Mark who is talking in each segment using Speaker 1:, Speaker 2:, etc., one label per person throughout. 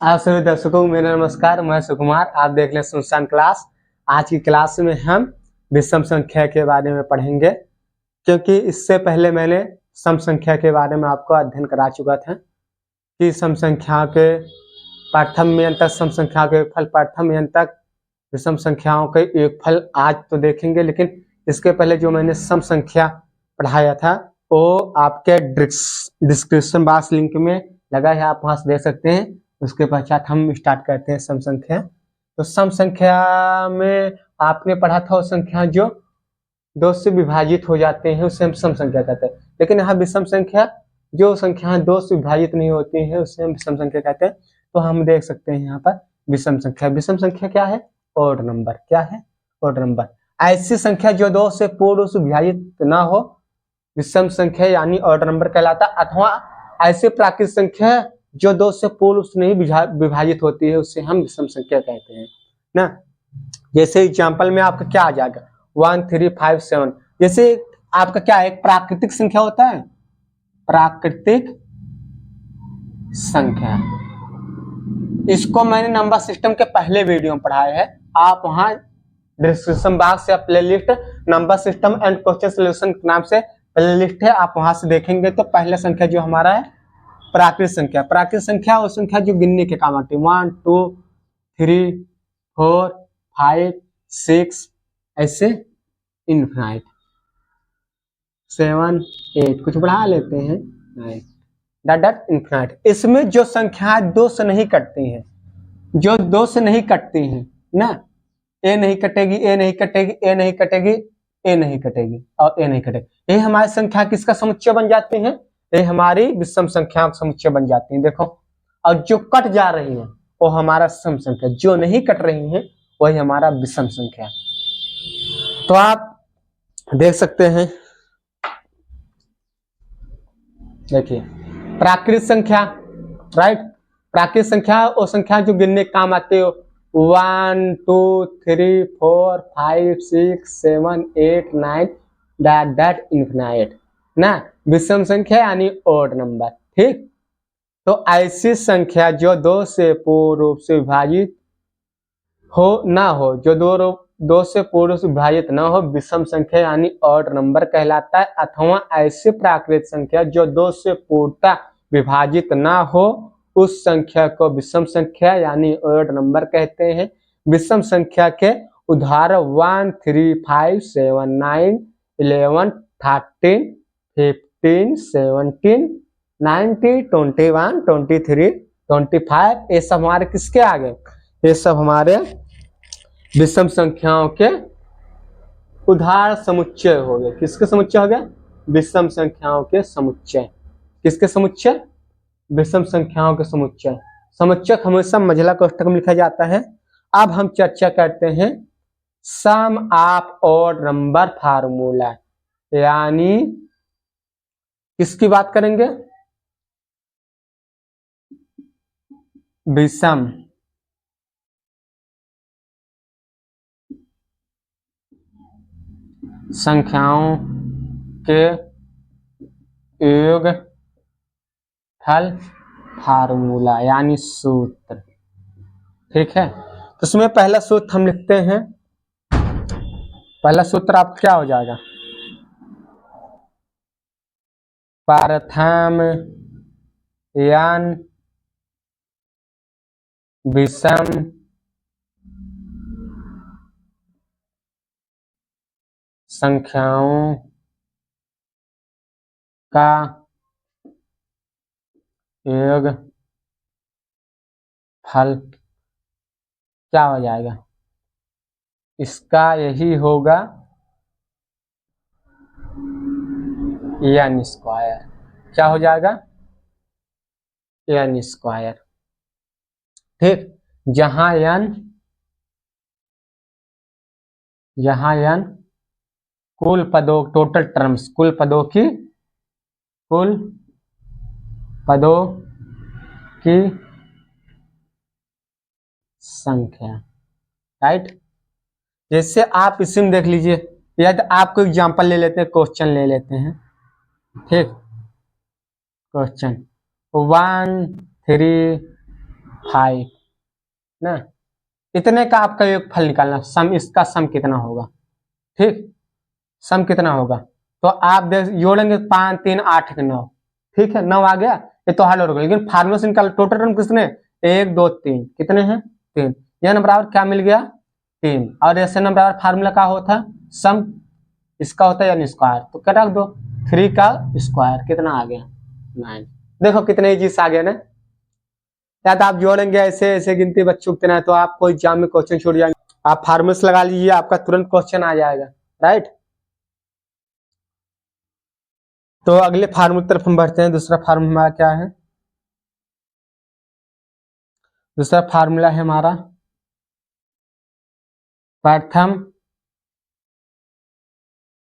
Speaker 1: आप सभी दर्शकों को मेरा नमस्कार। मैं सुकुमार, आप देख रहे हैं सुनसान क्लास। आज की क्लास में हम विषम संख्या के बारे में पढ़ेंगे, क्योंकि इससे पहले मैंने सम संख्या के बारे में आपको अध्ययन करा चुका था कि सम संख्या के प्रथम मियन तक, सम संख्या के फल प्रथम मियन तक, विषम संख्याओं के एक फल आज तो देखेंगे। लेकिन इसके पहले जो मैंने सम संख्या पढ़ाया था वो आपके डिस्क्रिप्शन बॉक्स लिंक में लगा है, आप वहां से देख सकते हैं। उसके पश्चात हम स्टार्ट करते हैं सम संख्या। तो सम संख्या में आपने पढ़ा था वो संख्या जो दो से विभाजित हो जाते हैं उसे हम सम संख्या कहते हैं। लेकिन यहाँ विषम संख्या, जो संख्याएं दो से विभाजित नहीं होती हैं उसे हम विषम संख्या कहते हैं। तो हम देख सकते हैं यहाँ पर विषम संख्या। विषम संख्या क्या है? Odd number. क्या है? Odd number. ऐसी संख्या जो दो से पूर्ण से विभाजित ना हो विषम संख्या यानी ऑड नंबर कहलाता। अथवा ऐसी प्राकृतिक संख्या जो दो से पूर्ण से नहीं विभाजित होती है उसे हम विषम संख्या कहते हैं ना। जैसे एग्जाम्पल में आपका क्या आ जाएगा 1 3 5 7। जैसे आपका क्या है, एक प्राकृतिक संख्या होता है, प्राकृतिक संख्या। इसको मैंने नंबर सिस्टम के पहले वीडियो में पढ़ाया है, आप वहां डिस्क्रिप्शन बॉक्स से playlist number system and question solution के नाम से प्लेलिस्ट है, आप वहां से देखेंगे। तो पहला संख्या जो हमारा है प्राकृतिक संख्या। प्राकृतिक संख्या वो संख्या जो गिनने के काम आती है। 1 2 3 4 5 6 ऐसे इनफाइनाइट 7 8 कुछ बढ़ा लेते हैं 9 डॉट इनफाइनाइट। इसमें जो संख्या दो से नहीं कटती हैं, जो दो से नहीं कटती हैं ना, ए नहीं कटेगी, ए नहीं कटेगी, ए नहीं कटेगी, ए नहीं कटेगी और ए नहीं कटेगी, ये हमारी संख्या किसका समुच्चय बन जाती है? ये हमारी विषम संख्या का समुच्चय बन जाती है। देखो, और जो कट जा रही है वो हमारा सम संख्या, जो नहीं कट रही है वही हमारा विषम संख्या। तो आप देख सकते हैं, देखिए प्राकृतिक संख्या, राइट। प्राकृतिक संख्या वो संख्या जो गिनने के काम आती हो 1 2 3 4 5 6 7 8 9 डैट इनफिनाइट ना। विषम संख्या यानी ऑड नंबर, ठीक। तो ऐसी संख्या जो दो से पूर्ण रूप से विभाजित हो ना हो, जो दो से पूर्ण रूप से विभाजित ना हो, विषम संख्या यानी ऑड नंबर कहलाता है। अथवा ऐसी प्राकृतिक संख्या जो दो से पूर्णतः विभाजित ना हो उस संख्या को विषम संख्या यानी ऑड नंबर कहते हैं। विषम संख्या के उदाहरण 1 3 5 7 9 11 13 15 17 90 21 23 25, ये सब हमारे किसके आ गए? ये सब हमारे विषम संख्याओं के उदाहरण समुच्चय हो गए। किसके समुच्चय हो गया? विषम संख्याओं के समुच्चय। किसके समुच्चय? विषम संख्याओं के समुच्चय। समुच्चय हमेशा महिला कोष्ठक में लिखा जाता है। अब हम चर्चा करते हैं सम ऑफ ऑड नंबर फार्मूला, यानी किसकी बात करेंगे? विषम संख्याओं के योग फल फार्मूला यानी सूत्र, ठीक है। तो इसमें पहला सूत्र हम लिखते हैं। पहला सूत्र आप क्या हो जाएगा? प्रथम यान विषम संख्याओं का योग फल क्या हो जाएगा? इसका यही होगा n स्क्वायर। क्या हो जाएगा? n स्क्वायर, ठीक। जहां n कुल पदों, टोटल टर्म्स, कुल पदों की संख्या, राइट। जैसे आप इसमें देख लीजिए, या तो आपको एग्जांपल ले लेते हैं, क्वेश्चन ले लेते हैं, ठीक। क्वेश्चन 1 3 5 ना। इतने का आपका योगफल निकालना, सम, इसका सम कितना होगा, ठीक, सम कितना होगा। तो आप जोड़ेंगे 5 3 8 9, ठीक है, 9 आ गया, ये तो हल हो गया। लेकिन फार्मूला से निकाल, टोटल टर्म कितने, 1 2 3, कितने हैं 3, यह न बराबर क्या मिल गया 3, और ऐसे न बराबर फार्मूला का होता सम, इसका होता है यानी स्क्वायर, तो क्या रख दो 3 का स्क्वायर, कितना आ गया 9। देखो कितने इजी से आ गया ना। या तो आप जोड़ेंगे ऐसे ऐसे गिनती बच्चों कितना है, तो आपको एग्जाम में क्वेश्चन छूट जाएंगे। आप फार्मूला लगा लीजिए, आपका तुरंत क्वेश्चन आ जाएगा, राइट। तो अगले फार्मूले की तरफ हम बढ़ते हैं। दूसरा फार्मूला हमारा क्या है, दूसरा फार्मूला है हमारा प्रथम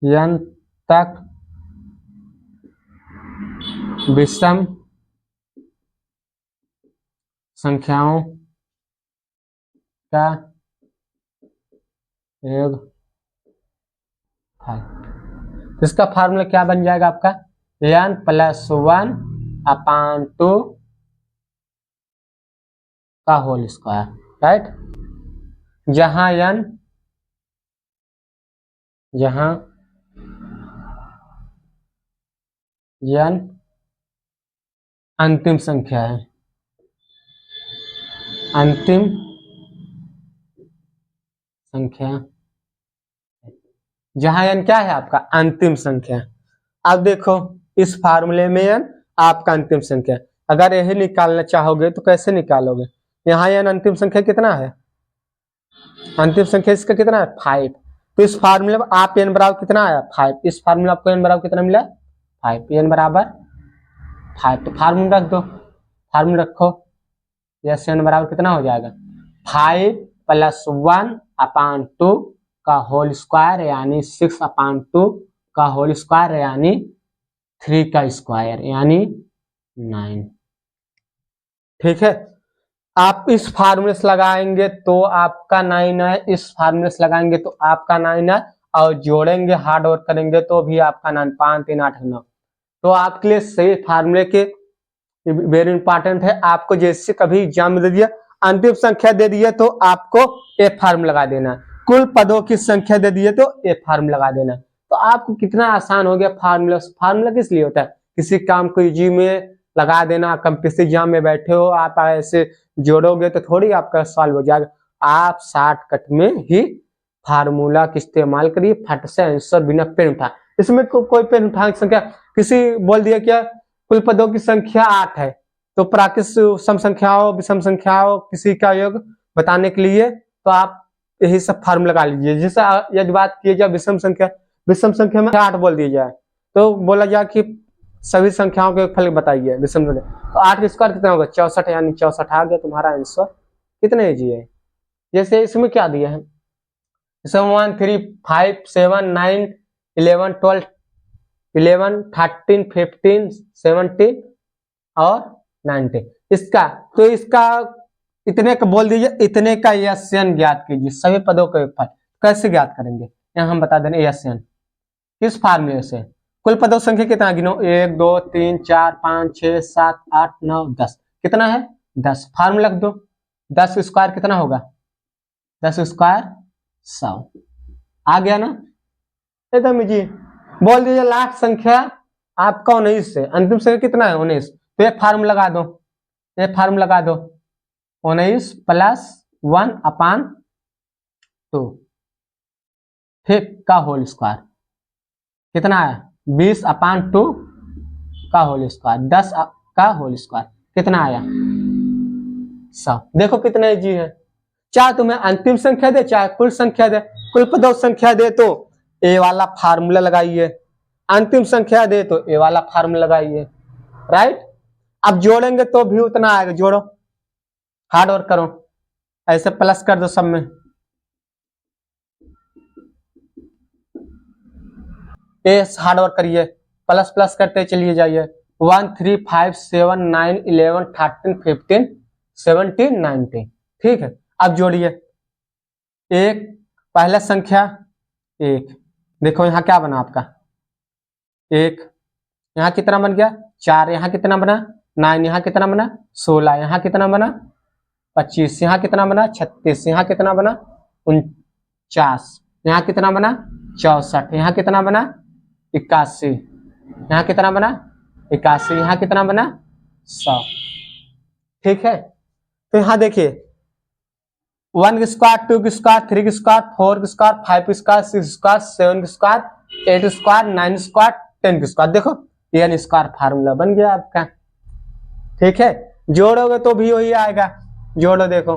Speaker 1: n तक विषम संख्याओं का योगफल। इसका फार्मूला क्या बन जाएगा आपका, n + 1/2 का होल स्क्वायर, राइट। जहां n अंतिम संख्या है, अंतिम संख्या, जहां n क्या है आपका अंतिम संख्या। अब देखो इस फार्मूले में n आपका अंतिम संख्या, अगर यही निकालना चाहोगे तो कैसे निकालोगे, यहाँ n अंतिम संख्या कितना है, अंतिम संख्या इसका कितना है 5, तो इस फार्मूले में आप n बराबर कितना आया 5, इस फार्मूले आपको n बराबर कितना मिला 5, n बराबर 5, तो फार्मूला रख दो, फार्मूला रखो, यस n बराबर कितना हो जाएगा 5 + 1/2 का होल स्क्वायर यानी 6/2 का होल स्क्वायर यानी 3 का स्क्वायर यानी 9, ठीक है। आप इस फार्मूले से लगाएंगे तो आपका 9 है, इस फार्मूले से लगाएंगे तो आपका 9 है, और जोड़ेंगे हार्ड वर्क करेंगे तो भी आपका 9, 5 3 8 9। तो आपके लिए सही फार्मूले के वेरी इंपॉर्टेंट है। आपको जैसे कभी एग्जाम में दे दिया अंतिम संख्या दे दिया तो आपको ए फार्मूला लगा देना, कुल पदों की संख्या दे दी है तो ए फार्मूला लगा देना। तो आपको कितना आसान हो गया फार्मूला। फार्मूला किस लिए होता है, किसी काम को इजी में लगा देना। कंपटीशन एग्जाम में बैठे हो, आप ऐसे जोड़ोगे तो थोड़ी आपका सॉल्व हो जाएगा। आप शॉर्टकट में ही फार्मूला का इस्तेमाल करिए, फट से आंसर बिना पेन उठा। इसमें कोई पेन उठा संख्या, किसी बोल दिया क्या कुल पदों की संख्या 8 है, तो प्राकृत सम संख्याओं विषम संख्याओं किसी का योग बताने के लिए तो आप यही सब फार्मूला लगा लीजिए। जैसे यदि बात की जाए विषम संख्या में 8 बोल दिया जाए तो बोला जाए कि सभी संख्याओं के फल बताइए विषम संख्या, तो 8 का स्क्वायर कितना होगा 64, यानी 64 आ गया तुम्हारा आंसर। कितने इजी है। जैसे इसमें क्या दिया है 1 3 5 7 9 11 12 11 13 15 17 और 19, इसका तो इसका इतने का बोल दीजिए, इतने का एसएन ज्ञात कीजिए, सभी पदों का योगफल कैसे ज्ञात करेंगे, यहाँ हम बता दें एसएन किस फार्मूले से। कुल पदों संख्या कितना गिनो 1 2 3 4 5 6 7 8 9 10, कितना है 10, फार्मूला रख दो 10 स्क्वायर कितना होगा 10 स्क्वायर 100, आ गया ना एकदम जी। बोल दीजिए लास्ट संख्या आपका 19 है, अंतिम संख्या कितना है 19, तो एक फार्मूला लगा दो, एक फार्मूला लगा दो 19 + 1/2 ठीक का होल स्क्वायर कितना है 20/2 का होल स्क्वायर 10 का होल स्क्वायर कितना आया 100। देखो कितना इजी है, चाहे तुम्हें अंतिम संख्या दे चाहे कुल संख्या दे, कुल पदों संख्या दे तो ए वाला फार्मूला लगाइए, अंतिम संख्या दे तो ए वाला फार्मूला लगाइए, राइट। अब जोड़ेंगे तो भी उतना आएगा, जोड़ो हार्ड वर्क करो, ऐसे प्लस कर दो सब में, ए हार्ड वर्क करिए, प्लस प्लस करते चलिए जाइए 1 3 5 7 9 11 13 15 17 19, ठीक है। अब जोड़िए एक पहला संख्या 1, देखो यहाँ क्या बना आपका 1, यहाँ कितना बन गया 4, यहाँ कितना बना 9, यहाँ कितना बना 16, यहाँ कितना बना 25, यहाँ कितना बना 36, यहाँ कितना बना 49, यहाँ कितना बना 64, यहाँ कितना बना 81, यहाँ कितना बना 81, यहाँ कितना बना 100। ठीक है, तो यहाँ देखिए 1 का स्क्वायर, 2 का स्क्वायर, 3 का स्क्वायर, 4 का स्क्वायर, 5 का स्क्वायर, 6 का स्क्वायर, 7 का स्क्वायर, 8 का स्क्वायर, 9 का स्क्वायर, 10 का स्क्वायर। देखो n स्क्वायर फार्मूला बन गया आपका। ठीक है, जोड़ोगे तो भी वही आएगा। जोड़ो, देखो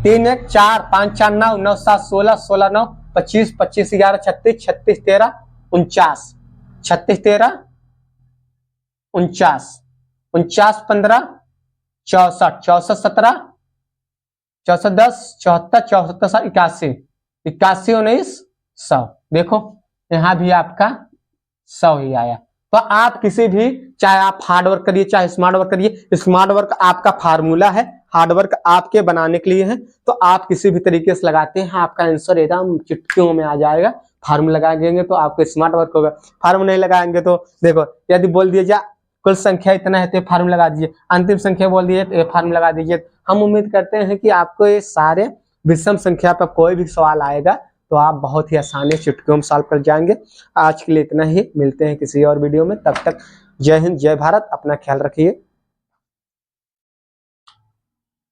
Speaker 1: 3 1 4 5 4 9 9 7 16 16 9 25 25 11 36 36 13 49 36 13 49 49 15 64 64 17 64 10 74 74 81 81 19 100। देखो यहाँ भी आपका 100 ही आया। तो आप किसी भी, चाहे आप हार्ड वर्क करिए चाहे स्मार्ट वर्क करिए, स्मार्ट वर्क आपका फार्मूला है, हार्ड वर्क आपके बनाने के लिए है। तो आप किसी भी तरीके से लगाते हैं, आपका आंसर एकदम चुटकियों में आ जाएगा। फार्मूला लगाएंगे तो आपको स्मार्ट वर्क होगा, फार्मूला नहीं लगाएंगे तो देखो, यदि बोल दिए जा कुल संख्या इतना है तो फार्मूला लगा दीजिए, अंतिम संख्या बोल दिए तो फार्मूला लगा दीजिए। हम उम्मीद करते हैं कि आपको ये सारे विषम संख्या पर कोई भी सवाल आएगा तो आप बहुत ही आसानी से चुटकियों में सॉल्व कर जाएंगे। आज के लिए इतना ही, मिलते हैं किसी और वीडियो में, तब तक जय हिंद जय भारत, अपना ख्याल रखिए।